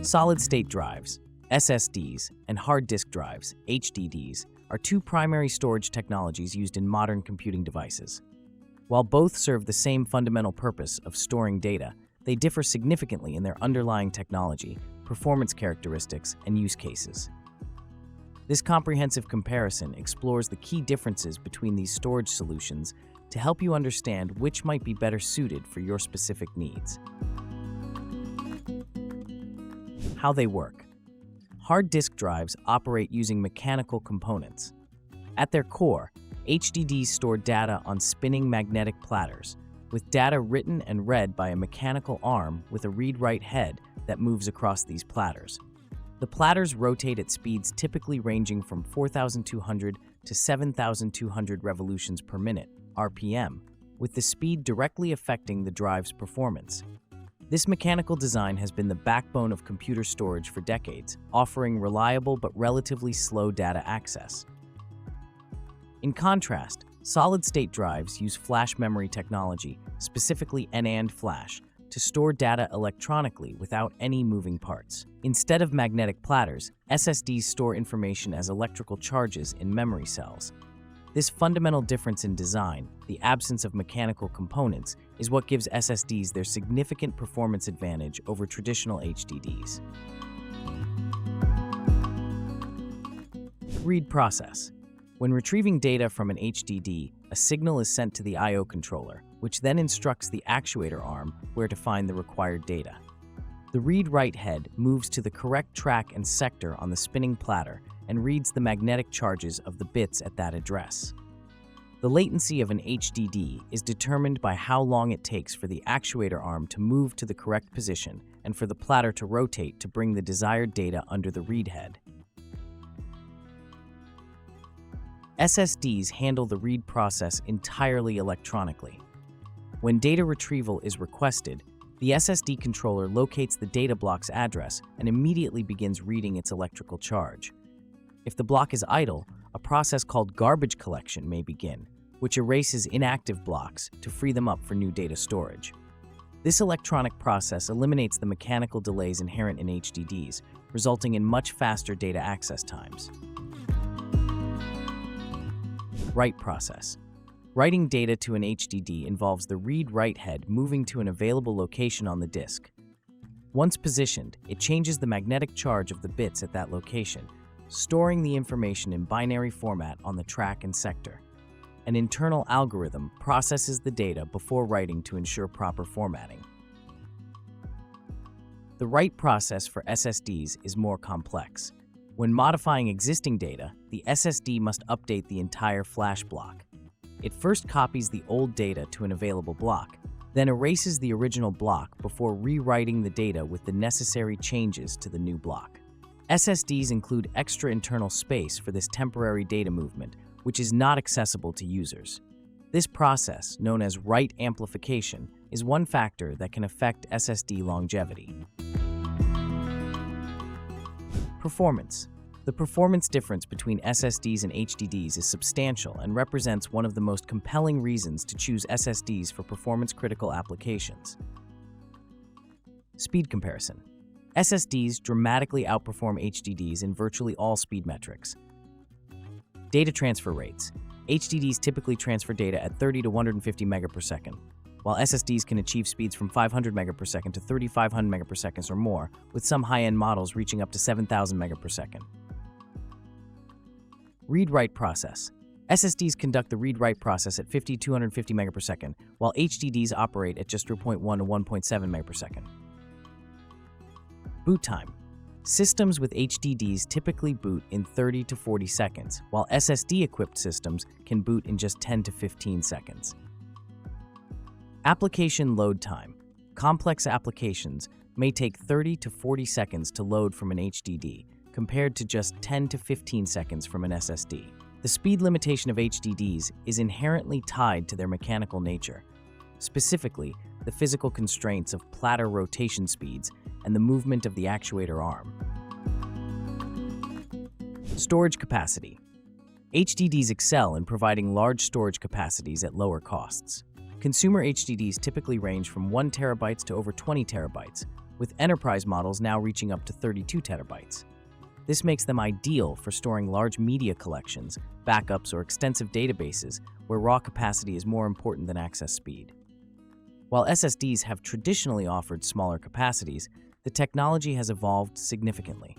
Solid-state drives, SSDs, and hard disk drives, HDDs, are two primary storage technologies used in modern computing devices. While both serve the same fundamental purpose of storing data, they differ significantly in their underlying technology, performance characteristics, and use cases. This comprehensive comparison explores the key differences between these storage solutions to help you understand which might be better suited for your specific needs. How they work. Hard disk drives operate using mechanical components. At their core, HDDs store data on spinning magnetic platters, with data written and read by a mechanical arm with a read-write head that moves across these platters. The platters rotate at speeds typically ranging from 4,200 to 7,200 revolutions per minute, RPM, with the speed directly affecting the drive's performance. This mechanical design has been the backbone of computer storage for decades, offering reliable but relatively slow data access. In contrast, solid-state drives use flash memory technology, specifically NAND flash, to store data electronically without any moving parts. Instead of magnetic platters, SSDs store information as electrical charges in memory cells. This fundamental difference in design, the absence of mechanical components, is what gives SSDs their significant performance advantage over traditional HDDs. Read process. When retrieving data from an HDD, a signal is sent to the I/O controller, which then instructs the actuator arm where to find the required data. The read-write head moves to the correct track and sector on the spinning platter and reads the magnetic charges of the bits at that address. The latency of an HDD is determined by how long it takes for the actuator arm to move to the correct position and for the platter to rotate to bring the desired data under the read head. SSDs handle the read process entirely electronically. When data retrieval is requested, the SSD controller locates the data block's address and immediately begins reading its electrical charge. If the block is idle, a process called garbage collection may begin, which erases inactive blocks to free them up for new data storage. This electronic process eliminates the mechanical delays inherent in HDDs, resulting in much faster data access times. Write process. Writing data to an HDD involves the read-write head moving to an available location on the disk. Once positioned, it changes the magnetic charge of the bits at that location, storing the information in binary format on the track and sector. An internal algorithm processes the data before writing to ensure proper formatting. The write process for SSDs is more complex. When modifying existing data, the SSD must update the entire flash block. It first copies the old data to an available block, then erases the original block before rewriting the data with the necessary changes to the new block. SSDs include extra internal space for this temporary data movement, which is not accessible to users. This process, known as write amplification, is one factor that can affect SSD longevity. Performance. The performance difference between SSDs and HDDs is substantial and represents one of the most compelling reasons to choose SSDs for performance-critical applications. Speed comparison. SSDs dramatically outperform HDDs in virtually all speed metrics. Data transfer rates. HDDs typically transfer data at 30 to 150 megapersecond, while SSDs can achieve speeds from 500 megapersecond to 3,500 megaperseconds or more, with some high-end models reaching up to 7,000 megapersecond. Read-write process. SSDs conduct the read-write process at 5,250 megapersecond, while HDDs operate at just 0.1 to 1.7 megapersecond. Boot time. Systems with HDDs typically boot in 30 to 40 seconds, while SSD-equipped systems can boot in just 10 to 15 seconds. Application load time. Complex applications may take 30 to 40 seconds to load from an HDD, compared to just 10 to 15 seconds from an SSD. The speed limitation of HDDs is inherently tied to their mechanical nature, specifically the physical constraints of platter rotation speeds and the movement of the actuator arm. Storage capacity. HDDs excel in providing large storage capacities at lower costs. Consumer HDDs typically range from 1 terabytes to over 20 terabytes, with enterprise models now reaching up to 32 terabytes. This makes them ideal for storing large media collections, backups, or extensive databases where raw capacity is more important than access speed. While SSDs have traditionally offered smaller capacities, the technology has evolved significantly.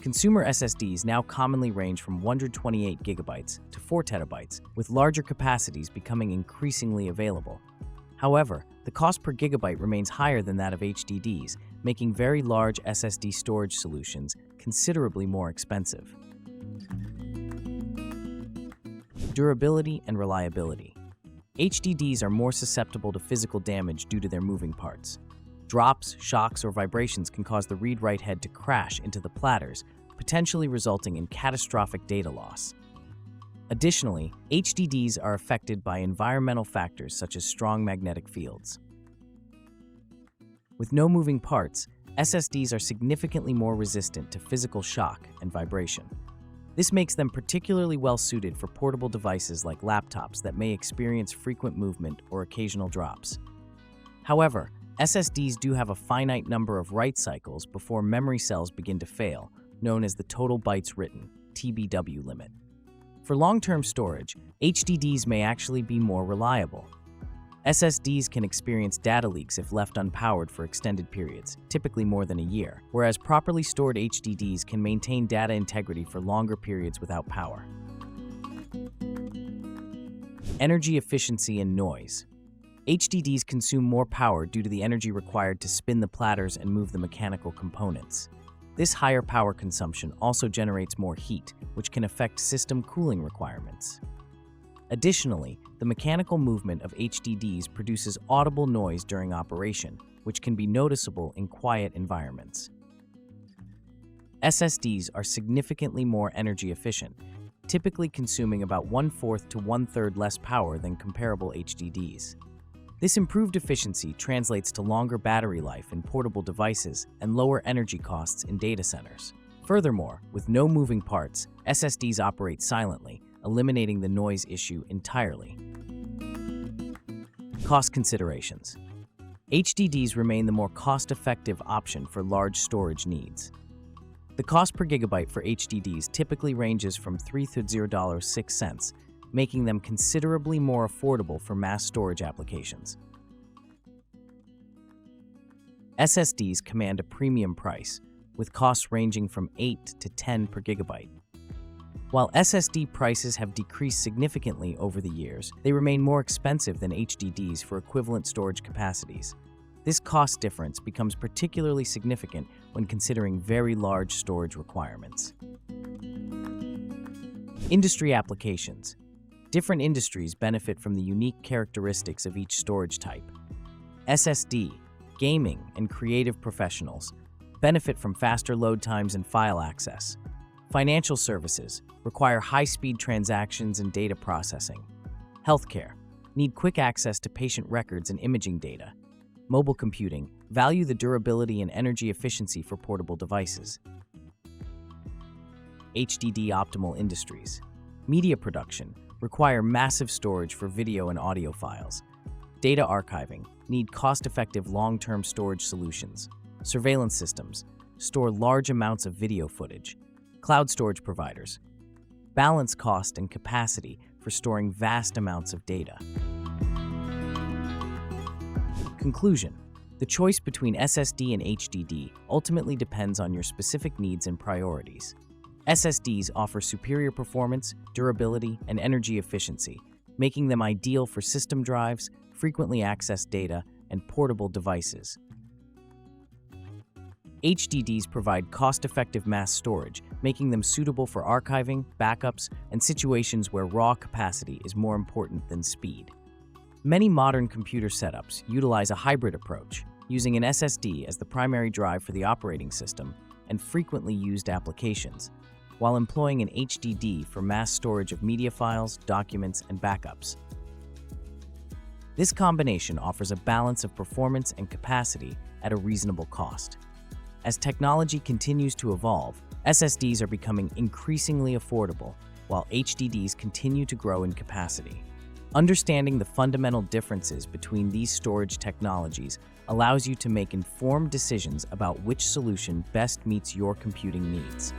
Consumer SSDs now commonly range from 128 gigabytes to 4 terabytes, with larger capacities becoming increasingly available. However, the cost per gigabyte remains higher than that of HDDs, making very large SSD storage solutions considerably more expensive. Durability and reliability. HDDs are more susceptible to physical damage due to their moving parts. Drops, shocks, or vibrations can cause the read-write head to crash into the platters, potentially resulting in catastrophic data loss. Additionally, HDDs are affected by environmental factors such as strong magnetic fields. With no moving parts, SSDs are significantly more resistant to physical shock and vibration. This makes them particularly well-suited for portable devices like laptops that may experience frequent movement or occasional drops. However, SSDs do have a finite number of write cycles before memory cells begin to fail, known as the total bytes written (TBW) limit. For long-term storage, HDDs may actually be more reliable. SSDs can experience data leaks if left unpowered for extended periods, typically more than a year, whereas properly stored HDDs can maintain data integrity for longer periods without power. Energy efficiency and noise. HDDs consume more power due to the energy required to spin the platters and move the mechanical components. This higher power consumption also generates more heat, which can affect system cooling requirements. Additionally, the mechanical movement of HDDs produces audible noise during operation, which can be noticeable in quiet environments. SSDs are significantly more energy efficient, typically consuming about 1/4 to 1/3 less power than comparable HDDs. This improved efficiency translates to longer battery life in portable devices and lower energy costs in data centers. Furthermore, with no moving parts, SSDs operate silently, eliminating the noise issue entirely. Cost considerations. HDDs remain the more cost-effective option for large storage needs. The cost per gigabyte for HDDs typically ranges from $3 to $0.06, making them considerably more affordable for mass storage applications. SSDs command a premium price, with costs ranging from $8 to $10 per gigabyte. While SSD prices have decreased significantly over the years, they remain more expensive than HDDs for equivalent storage capacities. This cost difference becomes particularly significant when considering very large storage requirements. Industry applications. Different industries benefit from the unique characteristics of each storage type. SSD, gaming, and creative professionals benefit from faster load times and file access. Financial services require high-speed transactions and data processing. Healthcare need quick access to patient records and imaging data. Mobile computing value the durability and energy efficiency for portable devices. HDD optimal industries. Media production require massive storage for video and audio files. Data archiving need cost-effective long-term storage solutions. Surveillance systems store large amounts of video footage. Cloud storage providers balance cost and capacity for storing vast amounts of data. Conclusion. The choice between SSD and HDD ultimately depends on your specific needs and priorities. SSDs offer superior performance, durability, and energy efficiency, making them ideal for system drives, frequently accessed data, and portable devices. HDDs provide cost-effective mass storage, making them suitable for archiving, backups, and situations where raw capacity is more important than speed. Many modern computer setups utilize a hybrid approach, using an SSD as the primary drive for the operating system and frequently used applications, while employing an HDD for mass storage of media files, documents, and backups. This combination offers a balance of performance and capacity at a reasonable cost. As technology continues to evolve, SSDs are becoming increasingly affordable, while HDDs continue to grow in capacity. Understanding the fundamental differences between these storage technologies allows you to make informed decisions about which solution best meets your computing needs.